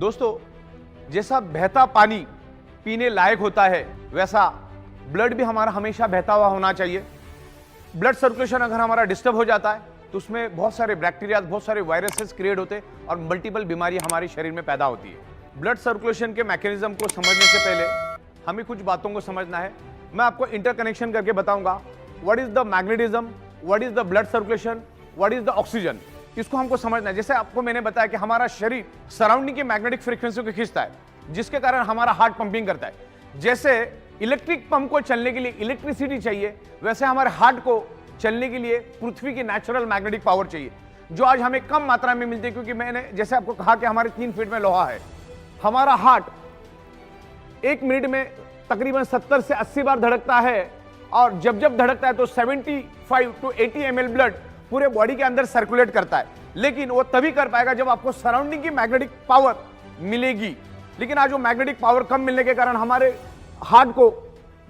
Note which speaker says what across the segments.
Speaker 1: दोस्तों, जैसा बहता पानी पीने लायक होता है, वैसा ब्लड भी हमारा हमेशा बहता हुआ होना चाहिए। ब्लड सर्कुलेशन अगर हमारा डिस्टर्ब हो जाता है तो उसमें बहुत सारे बैक्टीरिया, बहुत सारे वायरसेस क्रिएट होते हैं और मल्टीपल बीमारी हमारे शरीर में पैदा होती है। ब्लड सर्कुलेशन के मैकेनिज्म को समझने से पहले हमें कुछ बातों को समझना है। मैं आपको इंटरकनेक्शन करके बताऊंगा what is the magnetism, what is the blood circulation, what is the oxygen. इसको हमको समझना है। जैसे आपको मैंने बताया कि हमारा शरीर सराउंडिंग की मैग्नेटिक फ्रीक्वेंसी को खींचता है, जिसके कारण हमारा हार्ट पंपिंग करता है। जैसे इलेक्ट्रिक पंप को चलने के लिए इलेक्ट्रिसिटी चाहिए, वैसे हमारे हार्ट को चलने के लिए पृथ्वी की नेचुरल मैग्नेटिक पावर चाहिए, जो आज हमें कम मात्रा में मिलती है। क्योंकि मैंने जैसे आपको कहा कि हमारे 3 फीट में लोहा है। हमारा हार्ट 1 मिनट में तकरीबन 70 से 80 बार धड़कता है, और जब जब धड़कता है तो 75 to 80 ml ब्लड पूरे बॉडी के अंदर सर्कुलेट करता है। लेकिन वो तभी कर पाएगा जब आपको सराउंडिंग की मैग्नेटिक पावर मिलेगी। लेकिन आज वो मैग्नेटिक पावर कम मिलने के कारण हमारे हार्ट को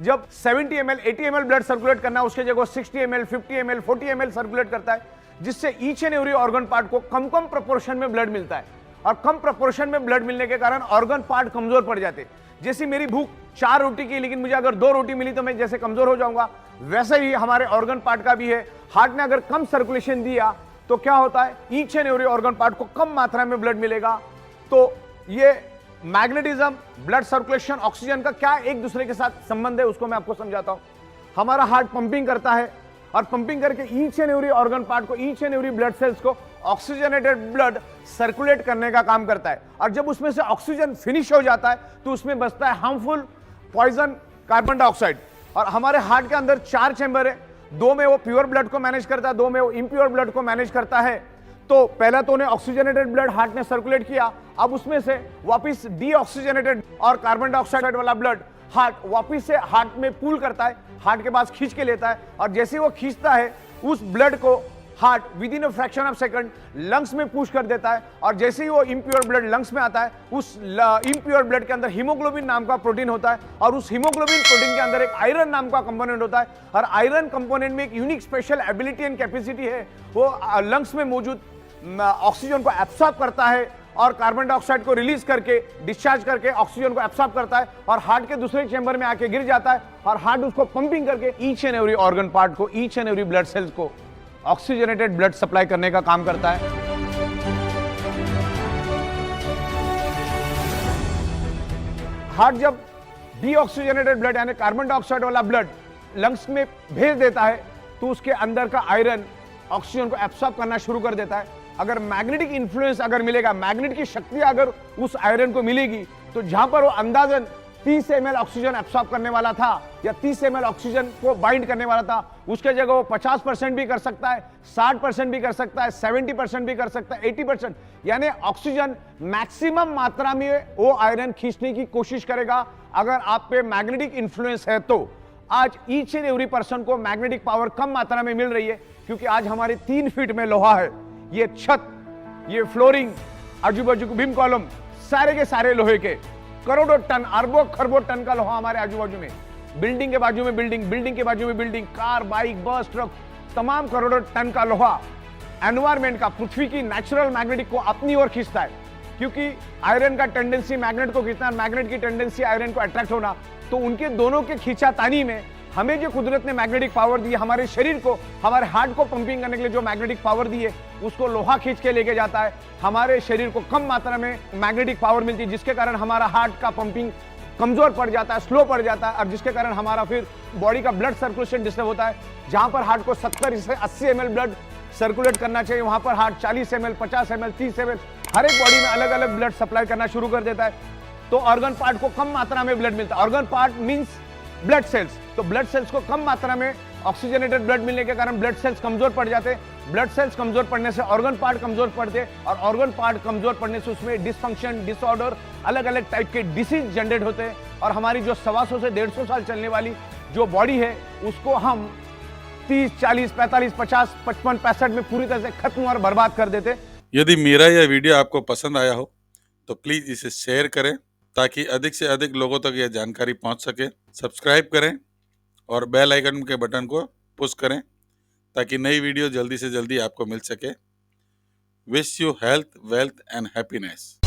Speaker 1: जब 70 ml 80 ml ब्लड सर्कुलेट करना है, उसके जगह 60 ml 50 ml 40 ml सर्कुलेट करता है, जिससे each and every organ part को कम कम प्रोपोर्शन में ब्लड मिलता है। और कम प्रोपोर्शन में ब्लड मिलने के कारण ऑर्गन पार्ट कमजोर पड़ जाते हैं। जैसी मेरी भूख 4 रोटी की, लेकिन मुझे अगर 2 रोटी मिली तो मैं जैसे कमजोर हो जाऊंगा, वैसे ही हमारे ऑर्गन पार्ट का भी है। हार्ट ने अगर कम सर्कुलेशन दिया तो क्या होता है, each and every organ part को कम मात्रा में ब्लड मिलेगा। तो ये मैग्नेटिज्म, ब्लड सर्कुलेशन, ऑक्सीजन का क्या एक दूसरे के साथ संबंध है, उसको मैं आपको समझाता हूं। हमारा हार्ट पंपिंग करता है और पंपिंग करके each and every organ part को, each and every blood cells को ऑक्सीजनेटेड ब्लड सर्कुलेट करने का काम करता है। और जब उसमें से ऑक्सीजन फिनिश हो जाता है तो उसमें बचता है हार्मफुल पॉइजन कार्बन डाइऑक्साइड। और हमारे हार्ट के अंदर 4 चैम्बर है, 2 में वो प्योर ब्लड को मैनेज करता है, 2 में वो इम्प्योर ब्लड को मैनेज करता है। तो पहला तो उन्हें ऑक्सीजनेटेड ब्लड हार्ट ने सर्कुलेट किया, अब उसमें से वापस डीऑक्सीजनेटेड और कार्बन डाइऑक्साइड वाला ब्लड हार्ट वापस से हार्ट में पूल करता है, हार्ट के पास खींच के लेता है। और जैसे ही वो खींचता है उस ब्लड को heart with in a fraction of second lungs में पुश कर देता है। और जैसे ही वो इम्प्योर ब्लड लंग्स में आता है, उस इम्प्योर ब्लड के अंदर हीमोग्लोबिन नाम का प्रोटीन होता है, और उस हीमोग्लोबिन प्रोटीन के अंदर एक आयरन नाम का कंपोनेंट होता है। और आयरन कंपोनेंट में एक unique special ability and capacity है, वो लंग्स में मौजूद ऑक्सीजन को एब्सॉर्ब करता है और कार्बन डाइऑक्साइड को रिलीज करके, डिस्चार्ज करके ऑक्सीजन को एब्सॉर्ब करता है और हार्ट के दूसरे चैम्बर में आके गिर जाता है। और हार्ट उसको पंपिंग करके each and every organ part को, each and every blood cells को ऑक्सीजनेटेड ब्लड सप्लाई करने का काम करता है। हार्ट जब डीऑक्सीजनेटेड ब्लड यानी कार्बन डाइऑक्साइड वाला ब्लड लंग्स में भेज देता है तो उसके अंदर का आयरन ऑक्सीजन को एब्सॉर्ब करना शुरू कर देता है। अगर मैग्नेटिक इन्फ्लुएंस अगर मिलेगा, मैग्नेट की शक्ति अगर उस आयरन को मिलेगी, तो जहां पर वो अंदाजन 30 ml ऑक्सीजन एब्सॉर्ब करने वाला था या 30 ml ऑक्सीजन को बाइंड करने वाला था, उसके जगह वो 50% भी कर सकता है, 60% भी कर सकता है, 70% भी कर सकता है, 80%। यानी ऑक्सीजन मैक्सिमम मात्रा में वो आयरन खींचने की कोशिश करेगा अगर आप पे मैग्नेटिक इन्फ्लुएंस है तो। आज ईच एंड एवरी पर्सन को मैग्नेटिक पावर कम मात्रा में मिल रही है, क्योंकि आज हमारे 3 फीट में लोहा है। ये छत, ये फ्लोरिंग, आजू बाजू बीम कॉलम, सारे के सारे लोहे के, करोड़ों टन, अरबों खरबों टन का लोहा हमारे आजू बाजू में, बिल्डिंग के बाजू में बिल्डिंग, बिल्डिंग के बाजू में बिल्डिंग, कार, बाइक, बस, ट्रक, तमाम करोड़ों टन का लोहा एनवायरमेंट का, पृथ्वी की नेचुरल मैग्नेटिक को अपनी ओर खींचता है। क्योंकि आयरन का टेंडेंसी मैग्नेट को खींचना, मैग्नेट की टेंडेंसी आयरन को अट्रैक्ट होना, तो उनके दोनों के खींचातानी में हमें जो कुदरत ने मैग्नेटिक पावर दी है, हमारे शरीर को, हमारे हार्ट को पंपिंग करने के लिए जो मैग्नेटिक पावर दी है, उसको लोहा खींच के लेके जाता है। हमारे शरीर को कम मात्रा में मैग्नेटिक पावर मिलती है, जिसके कारण हमारा हार्ट का पंपिंग कमजोर पड़ जाता है, स्लो पड़ जाता है, और जिसके कारण हमारा फिर बॉडी का ब्लड सर्कुलेशन डिस्टर्ब होता है। जहां पर हार्ट को 70 से 80 ml ब्लड सर्कुलेट करना चाहिए, वहां पर हार्ट 40 ml, 50 ml, 30 ml हर एक बॉडी में अलग अलग ब्लड सप्लाई करना शुरू कर देता है। तो ऑर्गन पार्ट को कम मात्रा में ब्लड मिलता है। Organ part means blood cells. तो ब्लड सेल्स को कम मात्रा में ऑक्सीजनेटेड ब्लड मिलने के कारण ब्लड सेल्स कमजोर पड़ जाते हैं। ब्लड सेल्स कमजोर पड़ने से ऑर्गन पार्ट कमजोर पड़ते हैं, और ऑर्गन पार्ट कमजोर पड़ने से उसमें डिसफंक्शन, डिसऑर्डर, अलग अलग टाइप के डिसीज जनरेट होते हैं। और हमारी जो 125 से 150 साल चलने वाली जो बॉडी है, उसको हम 30, 40, 45, 50, 55, 65 में पूरी तरह से खत्म और बर्बाद कर देते।
Speaker 2: यदि मेरा यह वीडियो आपको पसंद आया हो तो प्लीज इसे शेयर करें, ताकि अधिक से अधिक लोगों तक यह जानकारी पहुंच सके। सब्सक्राइब करें और बेल आइकन के बटन को पुश करें, ताकि नई वीडियो जल्दी से जल्दी आपको मिल सके। Wish you health, wealth and happiness.